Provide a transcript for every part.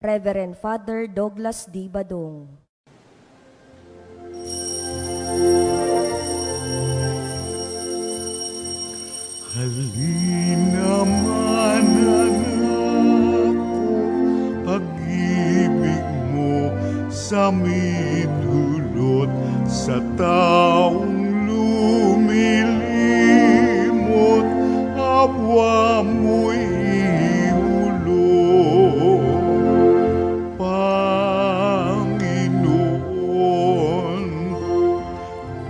Reverend Father Douglas D. Badong. Halina man anak ko, pag-ibig mo sa midulot sa taong lumilimot, awa mo'y ihulog. Panginoon,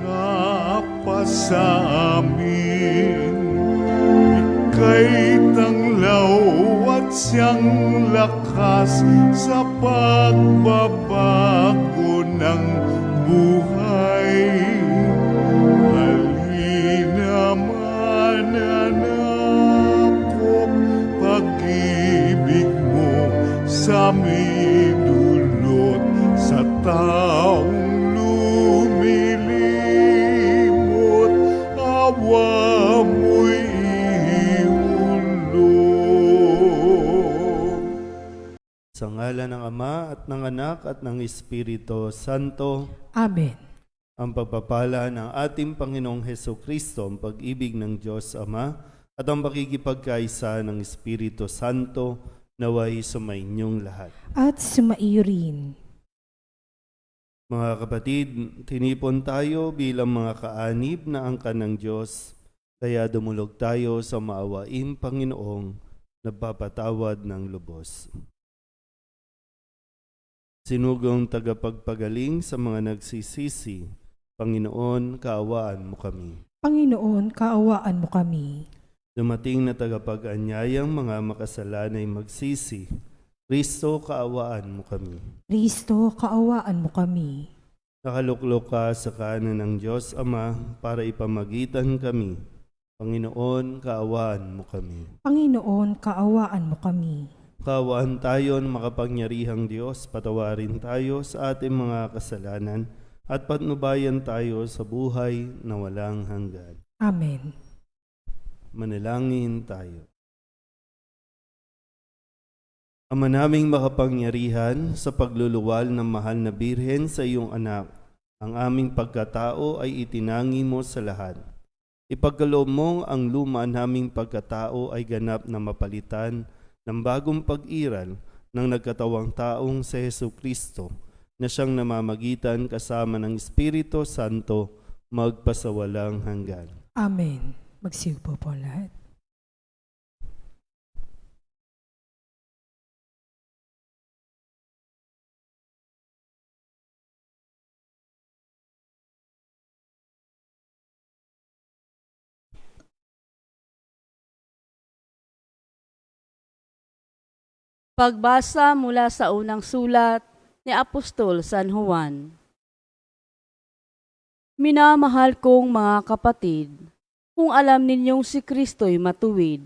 napasa amin, ika'y tanglaw at siyang lakas sa pagbabago ng buhay. Halina man anak ko, pag-ibig mo sa midulot sa taong lumilimot, awa mo'y ihulog. Sa ngalan ng Ama at ng Anak at ng Espiritu Santo, Amen. ang pagpapala ng ating Panginoong Hesukristo, ang pag-ibig ng Diyos Ama, at ang pakikipagkaisa ng Espiritu Santo, naway sumainyong lahat. At sumaiyo rin. Mga kapatid, tinipon tayo bilang mga kaanib na angkan ng Diyos, kaya dumulog tayo sa maawaing Panginoong nagpapatawad ng lubos. Sinugong tagapagpagaling sa mga nagsisisi, Panginoon, kaawaan mo kami. Panginoon, kaawaan mo kami. Dumating na tagapag-anyayang mga makasalanay magsisi, Kristo, kaawaan mo kami. Kristo, kaawaan mo kami. Nakaluklok ka sa kanan ng Diyos Ama para ipamagitan kami. Panginoon, kaawaan mo kami. Panginoon, kaawaan mo kami. Kaawaan tayo ng makapangyarihang Diyos, patawarin tayo sa ating mga kasalanan at patnubayan tayo sa buhay na walang hanggan. Amen. Manalangin tayo. Ama naming makapangyarihan, sa pagluluwal ng mahal na Birhen sa iyong anak, ang aming pagkatao ay itinangi mo sa lahat. Ipagkaloob mong ang luma naming pagkatao ay ganap na mapalitan ng bagong pag-iral ng nagkatawang taong si Hesukristo, na siyang namamagitan kasama ng Espiritu Santo magpasawalang hanggan. Amen. Magsiupo po lahat. Pagbasa mula sa unang sulat ni Apostol San Juan. Minamahal kong mga kapatid, kung alam ninyong si Kristo'y matuwid,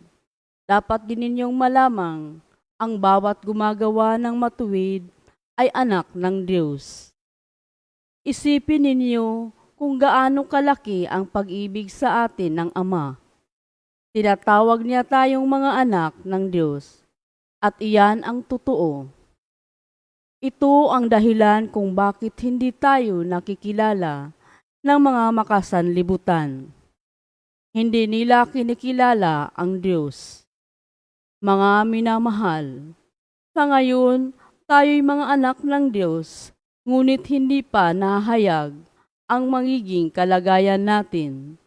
dapat din ninyong malamang ang bawat gumagawa ng matuwid ay anak ng Diyos. Isipin ninyo kung gaano kalaki ang pag-ibig sa atin ng Ama. Tinatawag niya tayong mga anak ng Diyos. At iyan ang totoo. Ito ang dahilan kung bakit hindi tayo nakikilala ng mga makasanlibutan. Hindi nila kinikilala ang Diyos. Mga minamahal, sa ngayon tayo'y mga anak ng Diyos, ngunit hindi pa nahayag ang magiging kalagayan natin.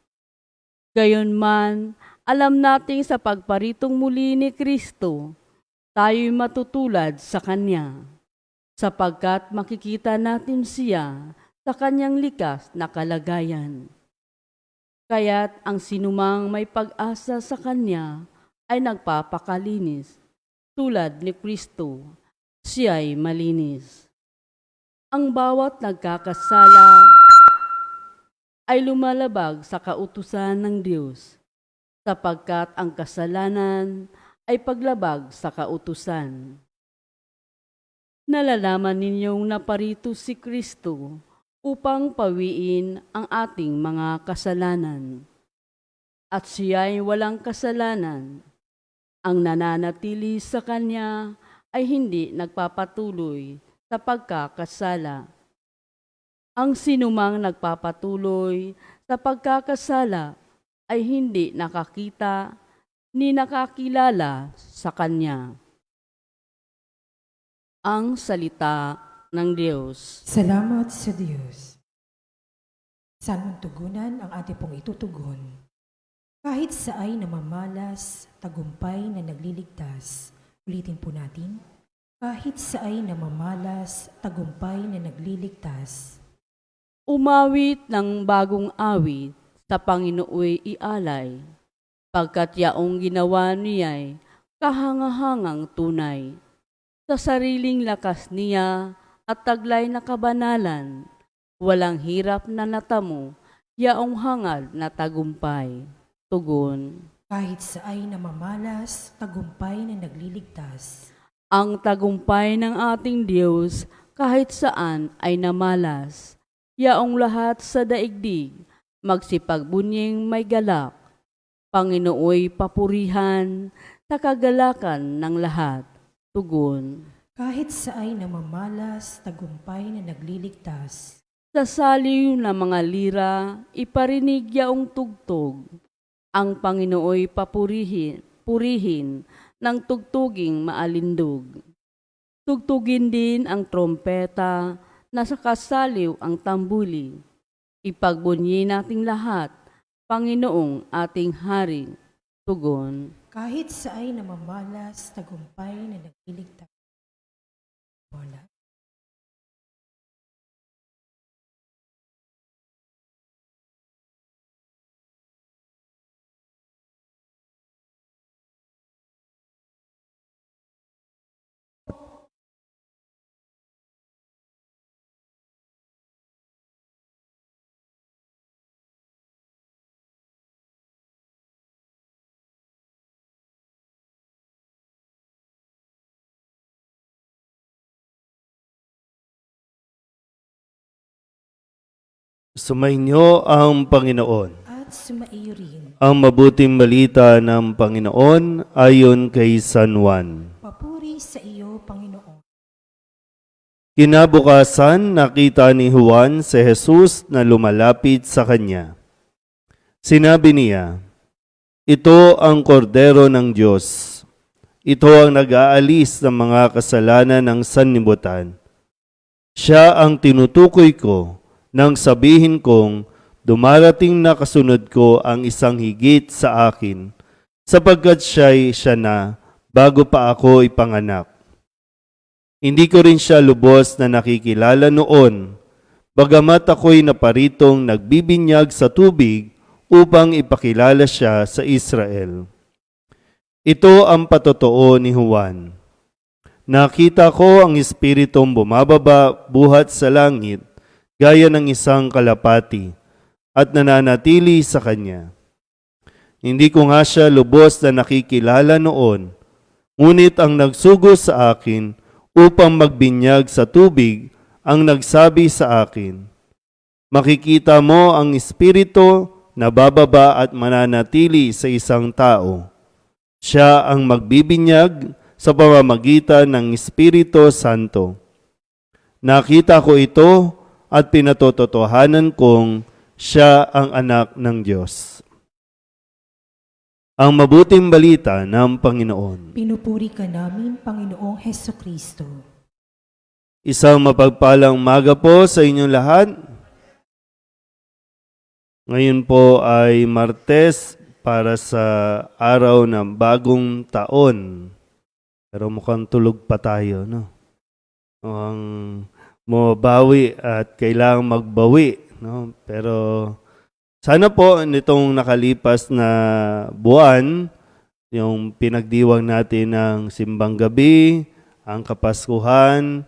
Gayunman, alam nating sa pagparitong muli ni Kristo, tayo'y matutulad sa Kanya, sapagkat makikita natin siya sa Kanyang likas na kalagayan. Kaya't ang sinumang may pag-asa sa Kanya ay nagpapakalinis, tulad ni Kristo, siya'y malinis. Ang bawat nagkakasala ay lumalabag sa kautusan ng Diyos, sapagkat ang kasalanan ay paglabag sa kautusan. Nalalaman ninyong naparito si Kristo upang pawiin ang ating mga kasalanan. At siya'y walang kasalanan. Ang nananatili sa Kanya ay hindi nagpapatuloy sa pagkakasala. Ang sinumang nagpapatuloy sa pagkakasala ay hindi nakakita ni nakakilala sa Kanya. Ang salita ng Diyos. Salamat sa Diyos. Saan mong tugunan ang ating pong itutugon? Kahit sa ay namamalas, tagumpay na nagliligtas. Ulitin po natin. Kahit sa ay namamalas, tagumpay na nagliligtas. Umawit ng bagong awit sa Panginooy ialay, pagkat yaong ginawa niya'y kahangahangang tunay. Sa sariling lakas niya at taglay na kabanalan, walang hirap na natamo, yaong hangad na tagumpay. Tugon. Kahit sa ay namamalas, tagumpay na nagliligtas. Ang tagumpay ng ating Diyos kahit saan ay namalas. Yaong lahat sa daigdig, magsipagbunying may galak. Panginooy papurihan, takagalakan ng lahat. Tugon. Kahit sa ay namamalas, tagumpay na nagliligtas. Sa saliw na mga lira, iparinig yaong tugtog. Ang Panginooy purihin ng tugtuging maalindog. Tugtugin din ang trompeta, nasa kasaliw ang tambuli. Ipagbunyi nating lahat, Panginoong ating Hari. Tugon. Kahit sa ay namamalas, tagumpay na nagliligtas. Wala. Sumainyo ang Panginoon. At sumaiyo rin. Ang mabuting balita ng Panginoon ayon kay San Juan. Papuri sa iyo, Panginoon. Kinabukasan, nakita ni Juan si Jesus na lumalapit sa kanya. Sinabi niya, "Ito ang kordero ng Diyos. Ito ang nag-aalis ng mga kasalanan ng sanlibutan. Siya ang tinutukoy ko nang sabihin kong dumarating na kasunod ko ang isang higit sa akin, sapagkat siya na bago pa ako ipanganak. Hindi ko rin siya lubos na nakikilala noon, bagamat ako'y naparitong nagbibinyag sa tubig upang ipakilala siya sa Israel." Ito ang patotoo ni Juan. Nakita ko ang Espiritong bumababa buhat sa langit, gaya ng isang kalapati, at nananatili sa kanya. Hindi ko nga siya lubos na nakikilala noon, ngunit ang nagsugo sa akin upang magbinyag sa tubig ang nagsabi sa akin, "Makikita mo ang Espiritu na bababa at mananatili sa isang tao. Siya ang magbibinyag sa pamamagitan ng Espiritu Santo." Nakita ko ito at pinatotohanan kong siya ang anak ng Diyos. Ang mabuting balita ng Panginoon. Pinupuri ka namin, Panginoong Hesukristo. Isang mapagpalang umaga po sa inyong lahat. Ngayon po ay Martes para sa araw ng bagong taon. Pero mukhang tulog pa tayo, no? Mukhang mabawi at kailangang magbawi, no? Pero sana po nitong nakalipas na buwan, yung pinagdiwang natin ng simbang gabi, ang Kapaskuhan,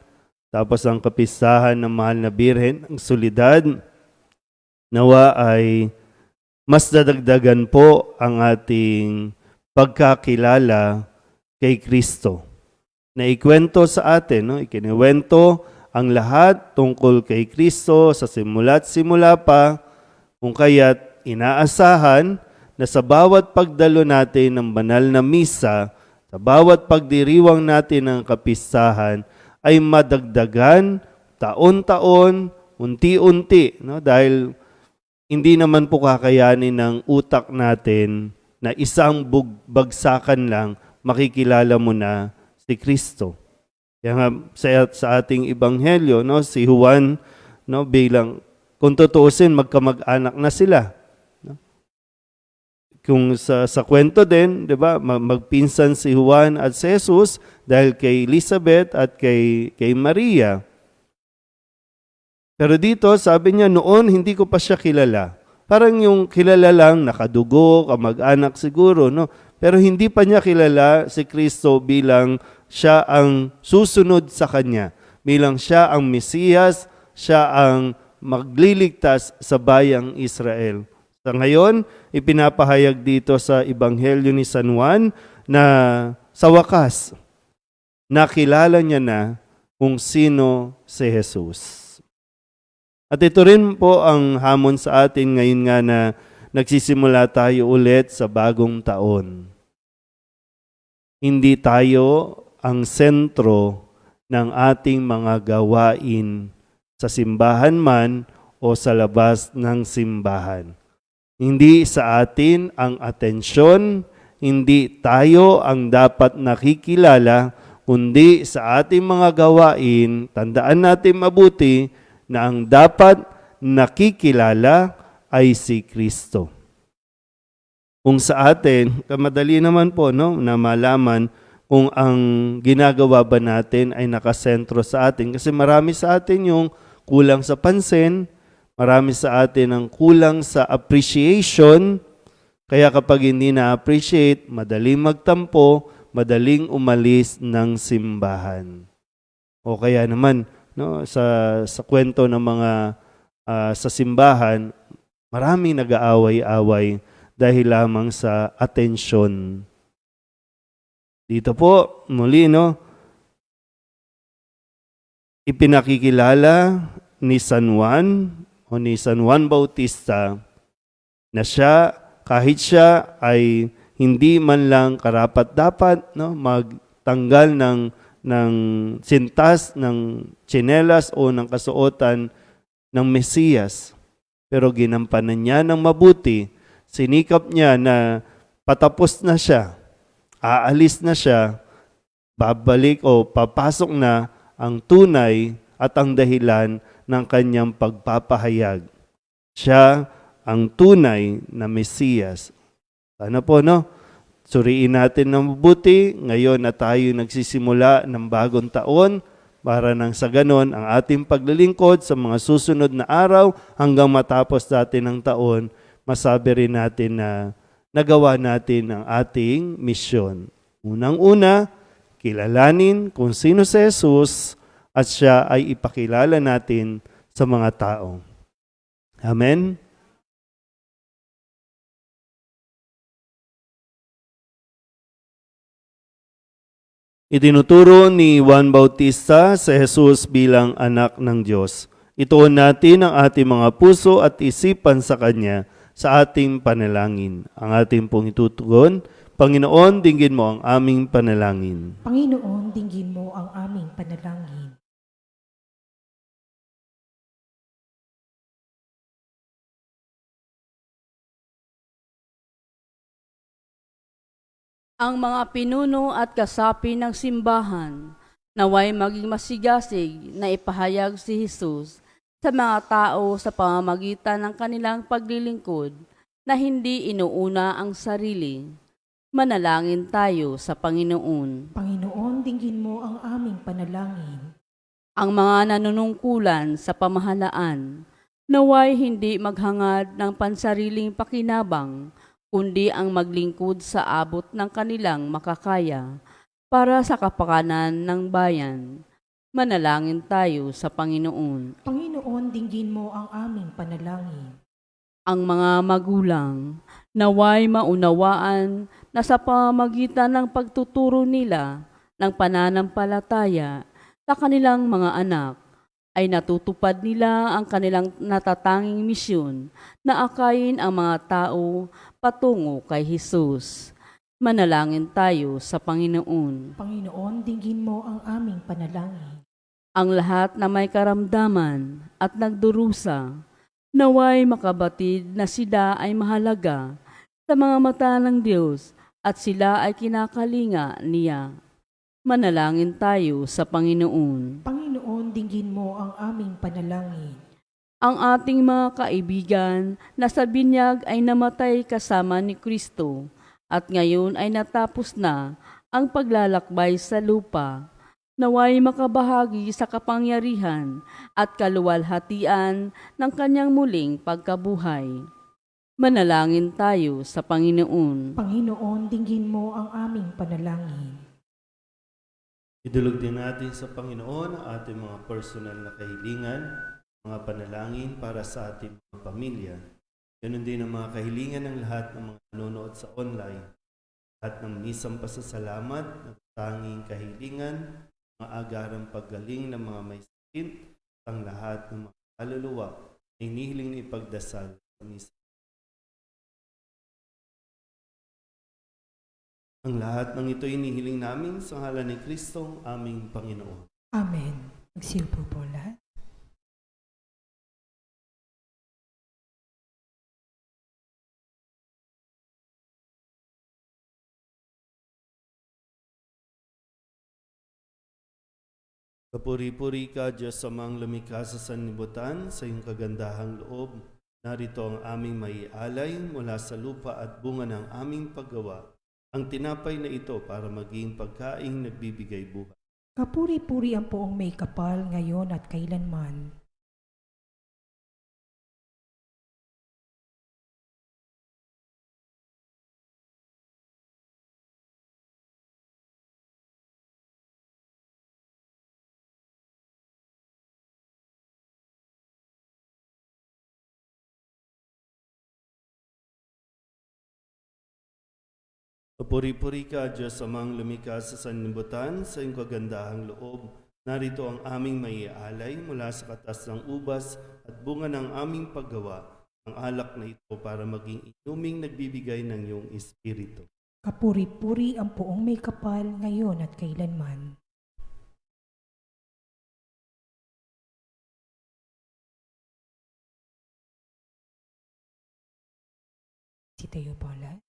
tapos ang kapistahan ng Mahal na Birhen ng Solidad, nawa ay mas dadagdagan po ang ating pagkakilala kay Kristo. Na ikwento sa atin, no? Ikiniwento ang lahat tungkol kay Kristo sa simula't simula pa, kung kaya't inaasahan na sa bawat pagdalo natin ng banal na misa, sa bawat pagdiriwang natin ng kapistahan ay madagdagan taon-taon, unti-unti, no? Dahil hindi naman po kakayanin ng utak natin na isang bagsakan lang makikilala mo na si Kristo. Kaya nga sa ating ebanghelyo, no, si Juan, no, bilang kung tutuusin magkamag-anak na sila. No? Kung sa kwento din, 'di ba, magpinsan si Juan at si Jesus dahil kay Elizabeth at kay Maria. Pero dito, sabi niya, noon hindi ko pa siya kilala. Parang yung kilala lang, nakadugo, kamag-anak siguro, no? Pero hindi pa niya kilala si Kristo bilang siya ang susunod sa kanya. Bilang siya ang Mesiyas, siya ang magliligtas sa bayang Israel. Sa ngayon, ipinapahayag dito sa Ebanghelyo ni San Juan na sa wakas, nakilala niya na kung sino si Jesus. At ito rin po ang hamon sa atin ngayon nga na nagsisimula tayo ulit sa bagong taon. Hindi tayo ang sentro ng ating mga gawain sa simbahan man o sa labas ng simbahan. Hindi sa atin ang atensyon, hindi tayo ang dapat nakikilala, kundi sa ating mga gawain, tandaan natin mabuti, na ang dapat nakikilala ay si Kristo. Kung sa atin, kamadali naman po, no, na malaman kung ang ginagawa ba natin ay nakasentro sa atin. Kasi marami sa atin yung kulang sa pansin, marami sa atin ang kulang sa appreciation, kaya kapag hindi na-appreciate, madaling magtampo, madaling umalis ng simbahan. O kaya naman, no, sa kwento ng mga sa simbahan, maraming nag-aaway-away dahil lamang sa atensyon. Dito po, muli, no, ipinakikilala ni San Juan o ni San Juan Bautista na siya, kahit siya ay hindi man lang karapat-dapat, no, magtanggal ng sintas, ng tsinelas o ng kasuotan ng Mesiyas. Pero ginampanan niya ng mabuti, sinikap niya na patapos na siya, aalis na siya, babalik o papasok na ang tunay at ang dahilan ng kanyang pagpapahayag. Siya ang tunay na Mesiyas. Sana po, no? Suriin natin ng mabuti ngayon na tayo nagsisimula ng bagong taon para nang sa ganon ang ating paglilingkod sa mga susunod na araw hanggang matapos natin ang taon, masabi rin natin na nagawa natin ang ating misyon. Unang-una, kilalanin kung sino si Jesus at siya ay ipakilala natin sa mga tao. Amen? Itinuturo ni Juan Bautista si Jesus bilang anak ng Diyos. Ituon natin ang ating mga puso at isipan sa Kanya sa ating panalangin. Ang ating pong itutugon, Panginoon, dinggin mo ang aming panalangin. Panginoon, dinggin mo ang aming panalangin. Ang mga pinuno at kasapi ng simbahan naway maging masigasig na ipahayag si Jesus sa mga tao sa pamamagitan ng kanilang paglilingkod na hindi inuuna ang sarili. Manalangin tayo sa Panginoon. Panginoon, dinggin mo ang aming panalangin. Ang mga nanunungkulan sa pamahalaan naway hindi maghangad ng pansariling pakinabang, kundi ang maglingkod sa abot ng kanilang makakaya para sa kapakanan ng bayan. Manalangin tayo sa Panginoon. Panginoon, dinggin mo ang aming panalangin. Ang mga magulang naway maunawaan na sa pamamagitan ng pagtuturo nila ng pananampalataya sa kanilang mga anak, ay natutupad nila ang kanilang natatanging misyon na akayin ang mga tao patungo kay Jesus. Manalangin tayo sa Panginoon. Panginoon, dinggin mo ang aming panalangin. Ang lahat na may karamdaman at nagdurusa, naway makabatid na sila ay mahalaga sa mga mata ng Diyos at sila ay kinakalinga niya. Manalangin tayo sa Panginoon. Panginoon, dinggin mo ang aming panalangin. Ang ating mga kaibigan na sa binyag ay namatay kasama ni Kristo at ngayon ay natapos na ang paglalakbay sa lupa. Naway makabahagi sa kapangyarihan at kaluwalhatian ng kanyang muling pagkabuhay. Manalangin tayo sa Panginoon. Panginoon, dinggin mo ang aming panalangin. Idulog din natin sa Panginoon ang ating mga personal na kahilingan, mga panalangin para sa ating mga pamilya. Ganun din ang mga kahilingan ng lahat ng mga nanonood sa online. Lahat ng misang pasasalamat, nagtanging kahilingan, mga agarang paggaling ng mga may sakit, ang lahat ng mga kaluluwa na hinihiling na ipagdasal sa misa. Ang lahat ng ito hinihiling namin sa ngalan ni Kristo, aming Panginoon. Amen. Magsilpo po lahat. Kapuri-puri ka, Diyos amang lumikha sa sanlibutan, sa iyong kagandahang loob. Narito ang aming maialay mula sa lupa at bunga ng aming paggawa. Ang tinapay na ito para maging pagkaing nagbibigay buhay. Kapuri-puri ang poong may kapal ngayon at kailanman. Kapuri-puri ka, Diyos amang lumikha sa sanlibutan, sa iyong kagandahang loob. Narito ang aming maialay mula sa katas ng ubas at bunga ng aming paggawa. Ang alak na ito para maging inuming nagbibigay ng iyong espiritu. Kapuri-puri ang poong may kapal ngayon at kailanman. Sitayo po lahat.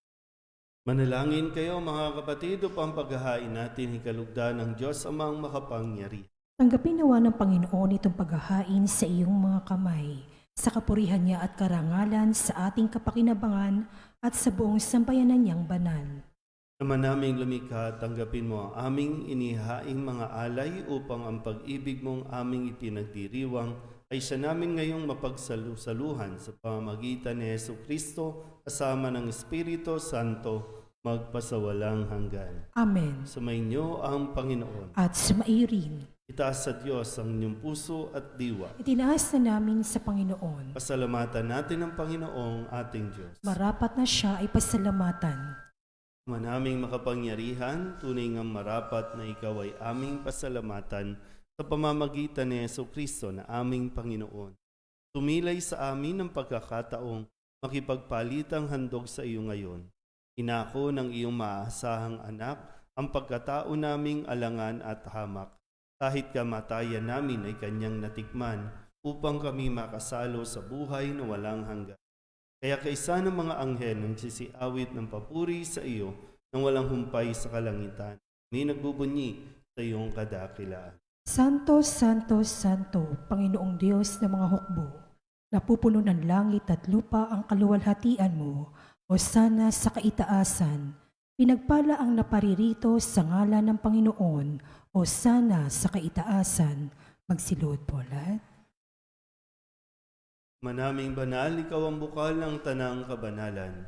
Manalangin kayo mga kapatid upang paghahain natin hikalugdan ng Diyos amang makapangyarihan. Tanggapin nawa ng Panginoon itong paghahain sa iyong mga kamay, sa kapurihan niya at karangalan sa ating kapakinabangan at sa buong sambayanan niyang banal. Naman naming lumikha, tanggapin mo ang aming inihaing mga alay upang ang pag-ibig mong aming itinagdiriwang ay siya namin ngayong mapagsalusaluhan sa pamamagitan ni Yesu Kristo kasama ng Espiritu Santo magpasawalang hanggan. Amen. Sumainyo ang Panginoon. At sumairin. Itaas sa Diyos ang inyong puso at diwa. Itinaas na namin sa Panginoon. Pasalamatan natin ang Panginoong ating Diyos. Marapat na siya ay pasalamatan. Manaming makapangyarihan, tunay ngang marapat na ikaw ay aming pasalamatan sa pamamagitan ni Yesu Kristo na aming Panginoon. Tumilay sa amin ang pagkakataong makipagpalitang handog sa iyo ngayon. Inako ng iyong maasahang anak ang pagkatao naming alangan at hamak. Kahit kamatayan namin ay kanyang natikman upang kami makasalo sa buhay na walang hanggan. Kaya kaisa ng mga anghel ng sisiawit ng papuri sa iyo nang walang humpay sa kalangitan, may nagbubunyi sa iyong kadakilaan. Santo, Santo, Santo, Panginoong Diyos ng mga hukbo, napupuno ng langit at lupa ang kaluwalhatian mo, o sana sa kaitaasan. Pinagpala ang naparirito sa ngalan ng Panginoon, o sana sa kaitaasan. Magsilod po lahat. Manaming banal, ikaw ang bukal ng tanang kabanalan.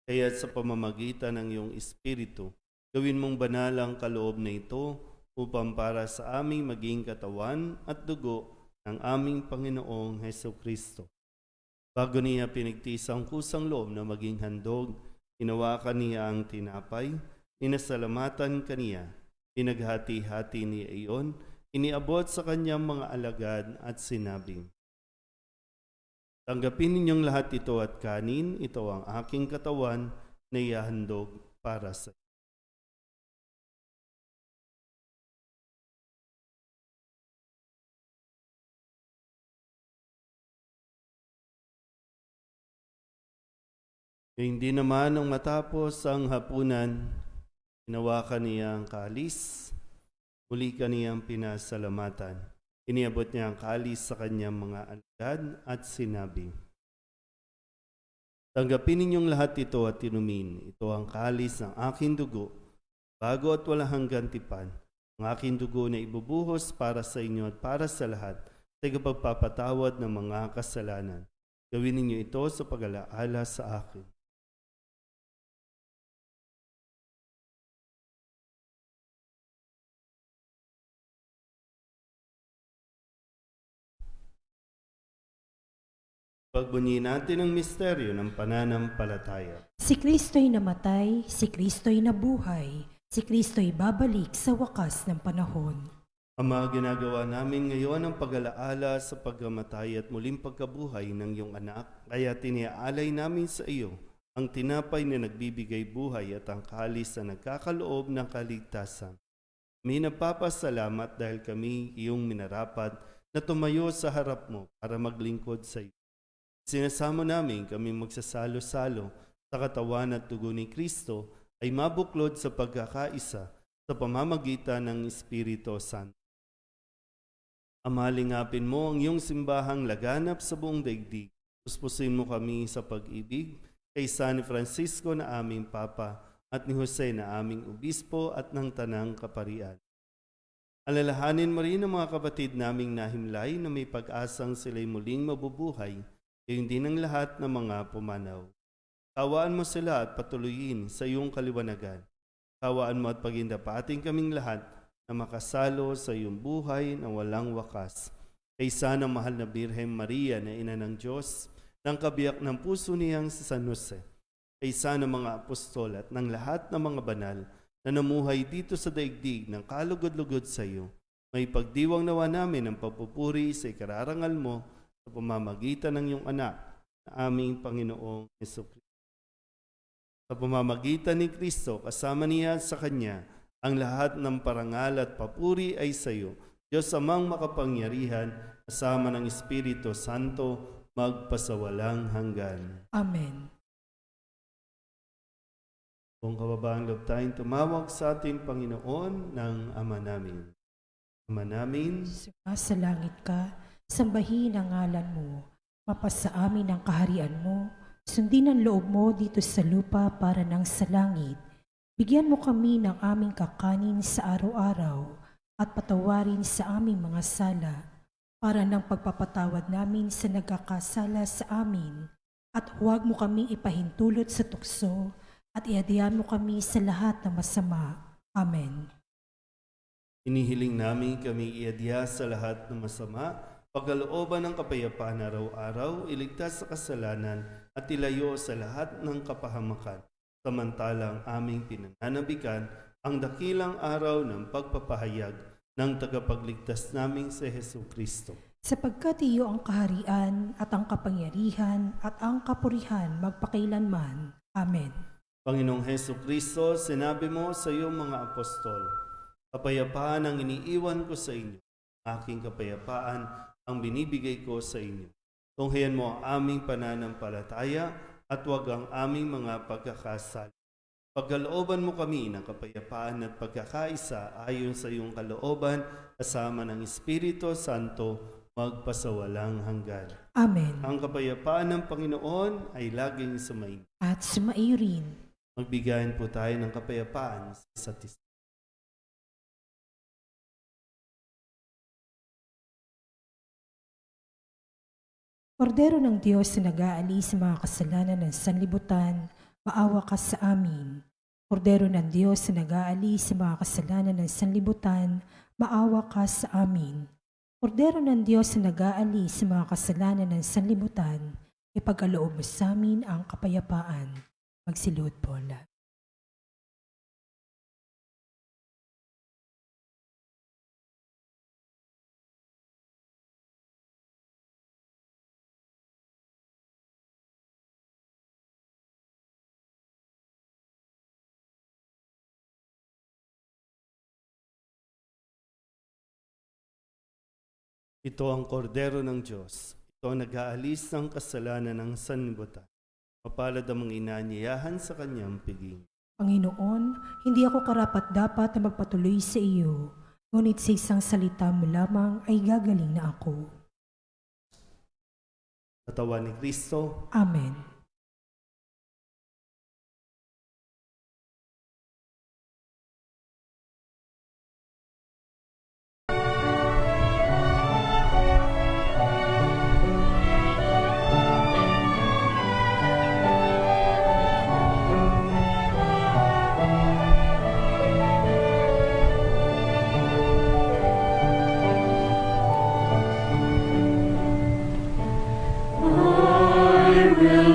Kaya sa pamamagitan ng iyong Espiritu, gawin mong banal ang kaloob na ito upang para sa aming maging katawan at dugo ng aming Panginoong Heso Kristo. Bago niya pinigtis ang kusang loob na maging handog, hinawakan niya ang tinapay, inasalamatan kaniya, pinaghati-hati niya iyon, iniabot sa kanyang mga alagad at sinabing, tanggapin ninyong lahat ito at kanin, ito ang aking katawan na ihahandog para sa Hindi naman nung matapos ang hapunan, hinawakan niya ang kalis, muli kaniyang pinasalamatan. Iniabot niya ang kalis sa kanyang mga alagad at sinabi, "Tanggapin ninyong lahat ito at inumin. Ito ang kalis ng aking dugo, bago at walang hanggang tipan. Ang aking dugo na ibubuhos para sa inyo at para sa lahat, sa pagpapatawad ng mga kasalanan. Gawin ninyo ito sa pag-alaala sa akin." Pagbunyi natin ang misteryo ng pananampalataya. Si Kristo'y namatay, si Kristo'y nabuhay, si Kristo'y babalik sa wakas ng panahon. Ama, ginagawa namin ngayon ang pag-alaala sa pagkamatay at muling pagkabuhay ng iyong anak, kaya tiniaalay namin sa iyo ang tinapay na nagbibigay buhay at ang kalis na nagkakaloob ng kaligtasan. Kami nagpapasalamat dahil kami iyong minarapat na tumayo sa harap mo para maglingkod sa iyo. Sinasamo namin kami magsasalo-salo sa katawan at dugo ni Kristo ay mabuklod sa pagkakaisa sa pamamagitan ng Espiritu Santo. Amalingapin mo ang iyong simbahang laganap sa buong daigdig. Puspusin mo kami sa pag-ibig kay San Francisco na aming Papa at ni Jose na aming Obispo at ng Tanang Kaparian. Alalahanin mo rin ang mga kapatid naming nahimlay na may pag-asang sila'y muling mabubuhay, gayon din ang lahat ng mga pumanaw. Kawaan mo sila at patuloyin sa iyong kaliwanagan. Kawaan mo at pagindapating kaming lahat na makasalo sa iyong buhay na walang wakas. Kaysa ng mahal na Birhen Maria na Ina ng Diyos, ng kabiyak ng puso niyang si San Jose, kaysa ng mga apostol at ng lahat ng mga banal na namuhay dito sa daigdig ng kalugod-lugod sa iyo, may pagdiwang nawa namin ang papupuri sa ikararangal mo sa pamamagitan ng iyong anak na aming Panginoong Jesucristo. Sa pamamagitan ni Kristo, kasama niya sa Kanya, ang lahat ng parangal at papuri ay sa iyo, Diyos Amang makapangyarihan, kasama ng Espiritu Santo, magpasawalang hanggan. Amen. Kung kababaang loob tayong tumawag sa ating Panginoon ng Ama namin. Ama namin, Sa langit ka, sambahin ang ngalan mo. Mapasa amin ang kaharian mo. Sundin ang loob mo dito sa lupa para nang sa langit. Bigyan mo kami ng aming kakanin sa araw-araw at patawarin sa aming mga sala para nang pagpapatawad namin sa nagkakasala sa amin. At huwag mo kaming ipahintulot sa tukso at iadyahan mo kami sa lahat ng masama. Amen. inihiling namin kami iadya sa lahat ng masama, pagkalooban ng kapayapaan araw-araw, iligtas sa kasalanan at ilayo sa lahat ng kapahamakan. Samantalang aming pinananabikan ang dakilang araw ng pagpapahayag ng tagapagligtas naming si Jesucristo. Sapagkat iyo ang kaharian at ang kapangyarihan at ang kapurihan magpakailanman. Amen. Panginoong Jesucristo, sinabi mo sa iyong mga apostol, "Kapayapaan ang iniiwan ko sa inyo, aking kapayapaan ang binibigay ko sa inyo. Tunghayan mo ang aming pananampalataya at huwag ang aming mga pagkakasala. Pagkalooban mo kami ng kapayapaan at pagkakaisa ayon sa iyong kalooban kasama ng Espiritu Santo magpasawalang hanggan." Amen. Ang kapayapaan ng Panginoon ay laging sumainyo. At sumaiyo rin. Magbigayan po tayo ng kapayapaan sa isa't isa. Kordero ng Diyos na nag-aalis sa mga kasalanan ng sanlibutan, maawa ka sa amin. Kordero ng Diyos na nag-aalis sa mga kasalanan ng sanlibutan, maawa ka sa amin. Kordero ng Diyos na nag-aalis sa mga kasalanan ng sanlibutan, ipagkaloob mo sa amin ang kapayapaan. Magsilod po lahat. Ito ang kordero ng Diyos. Ito ang nag-aalis ng kasalanan ng sanlibutan. Mapalad ang mga inaanyayahan sa kanyang piging. Panginoon, hindi ako karapat-dapat na magpatuloy sa iyo, ngunit sa isang salita mo lamang ay gagaling na ako. Katawan ni Kristo, Amen.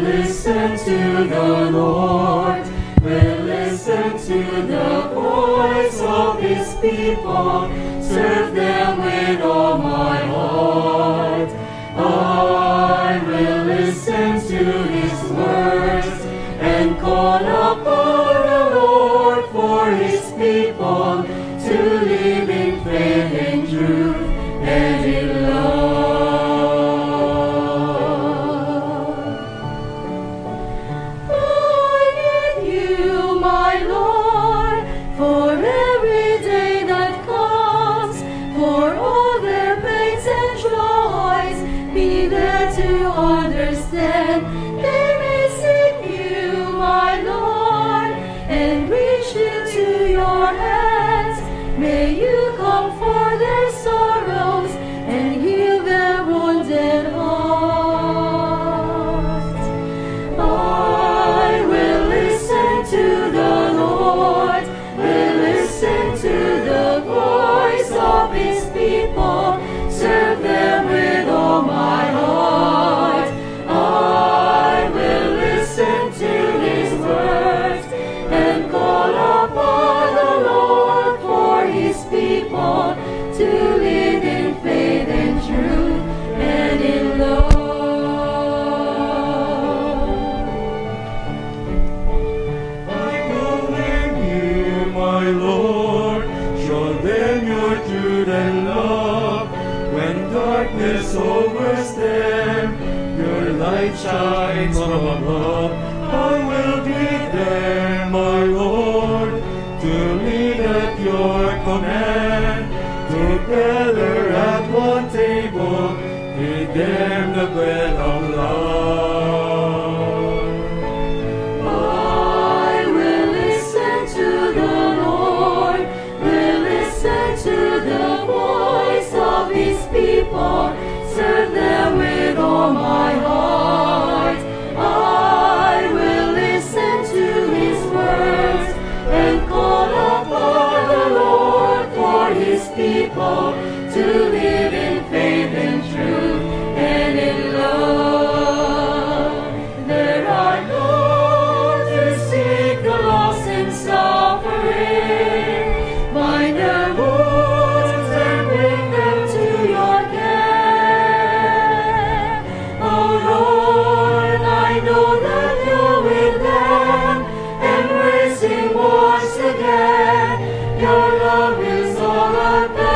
Listen to the Lord, will listen to the voice of His people, serve them with all my heart. I will listen to His words and call upon the Lord for His people to live in faith and truth and in love. Understand, they may seek you, my Lord, and reach into your hands. May you comfort their sorrows and heal their wounded hearts. I will listen to the Lord, will listen to the voice of His people, serve them with all my heart. To live in faith and truth and in love. I will in you, my Lord, show them your truth and love. When darkness overs them, your light shines from above. I will be there, my Lord, to lead at your command. Together at one table, feed them the bread of love. I will listen to the Lord, will listen to the voice of His people, serve them with all my heart. I will listen to His words and call upon the Lord for His people to live in faith and truth and in love. There are those who seek the lost and suffering, bind their wounds and bring them to your care. Oh Lord, I know that you're with them, embracing once again. Your love is all I bear.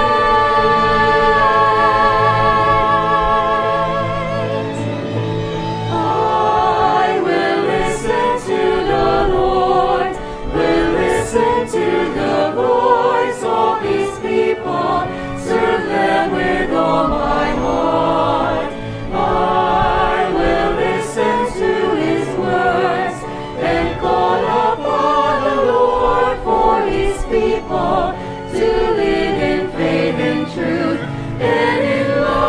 I will listen to the Lord, will listen to the voice of His people, serve them with all my heart. I will listen to His words and call upon the Lord for His people to live in faith and truth and in love.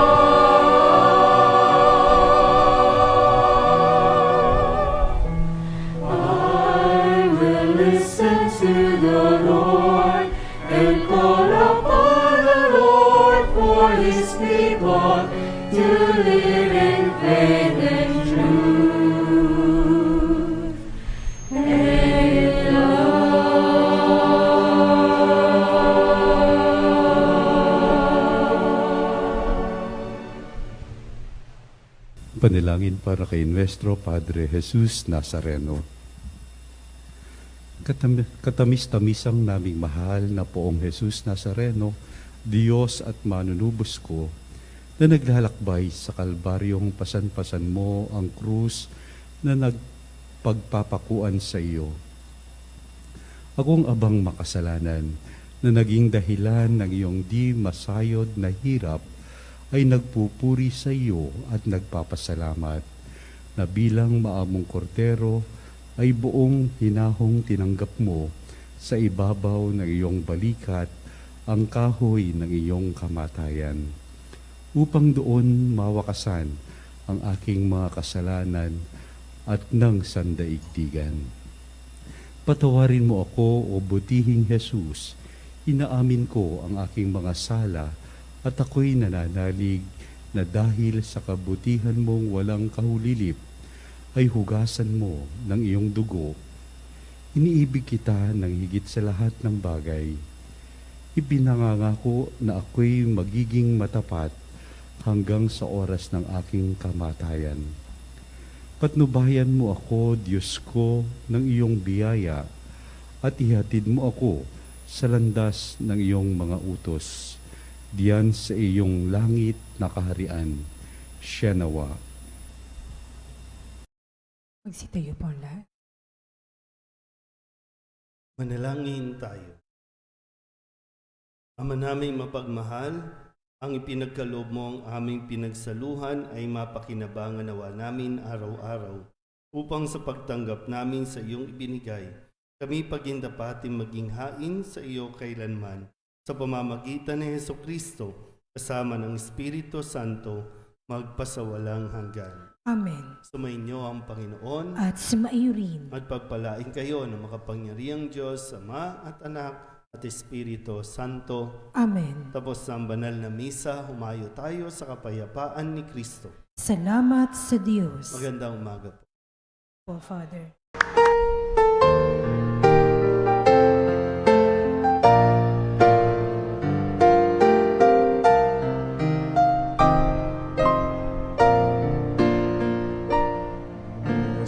I will listen to the Lord and call upon the Lord for His people to live in faith and truth and in love. Panalangin para kay Nuestro Padre Jesus Nazareno. Katamis-tamisang naming mahal na Poong Jesus Nazareno, Diyos at manunubos ko, na naglalakbay sa kalbaryong pasan-pasan mo ang krus na pagpapakuan sa iyo. Akong abang makasalanan na naging dahilan ng iyong di masayod na hirap ay nagpupuri sa iyo at nagpapasalamat na bilang maamong kordero ay buong hinahong tinanggap mo sa ibabaw ng iyong balikat ang kahoy ng iyong kamatayan, upang doon mawakasan ang aking mga kasalanan at ng sandaigdigan. Patawarin mo ako, o butihing Jesus, inaamin ko ang aking mga sala at ako'y nananalig na dahil sa kabutihan mong walang kahulilip ay hugasan mo ng iyong dugo. Iniibig kita ng higit sa lahat ng bagay. Ipinangangako na ako'y magiging matapat hanggang sa oras ng aking kamatayan. Patnubayan mo ako, Diyos ko, ng iyong biyaya at ihatid mo ako sa landas ng iyong mga utos, diyan sa iyong langit na kaharian. Siya nawa. Magsitayo po ang lahat. Manalangin tayo. Ama naming mapagmahal, ang ipinagkaloob mo ang aming pinagsaluhan ay mapakinabangan nawa namin araw-araw upang sa pagtanggap namin sa iyong ibinigay, kami pagindapating maging hain sa iyo kailanman sa pamamagitan ni Hesukristo kasama ng Espiritu Santo magpasawalang hanggan. Amen. Sumainyo ang Panginoon At sumaiyo rin. at pagpalain kayo ng makapangyarihang Diyos, Ama at Anak at Espiritu Santo. Amen. Tapos ang banal na misa, humayo tayo sa kapayapaan ni Kristo. Salamat sa Diyos. Magandang umaga po. Po, Father.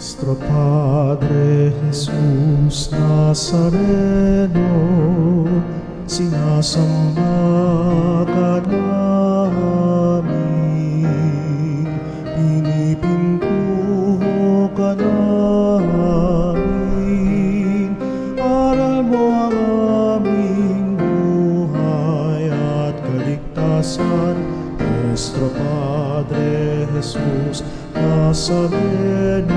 Nuestro Padre Jesús Nazareno, sinasamba ka namin, pinipintuho ka namin, aral mo ang aming buhay at kaligtasan. Nuestro Padre Jesús Nazareno,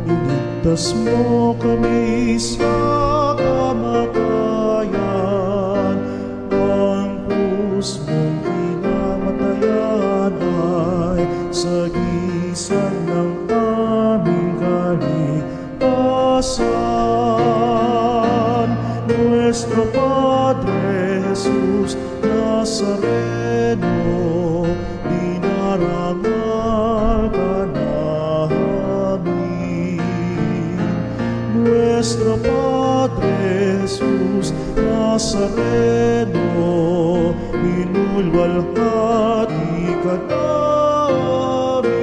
iligtas mo kami sa kamatayan, ang krus mong pinamatayan ay sagisag ng aming kaligtasan. Nuestro Padre Jesus Nazareno, dinarangal ka namin. Nuestro Padre Jesus Nazareno, minulwalhati ka namin.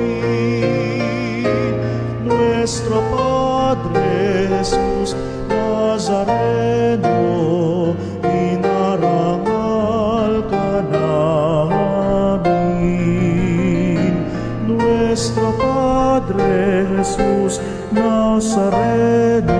Nuestro Padre Jesus Nazareno, dinarangal ka namin. Nuestro Padre Jesus Nazareno,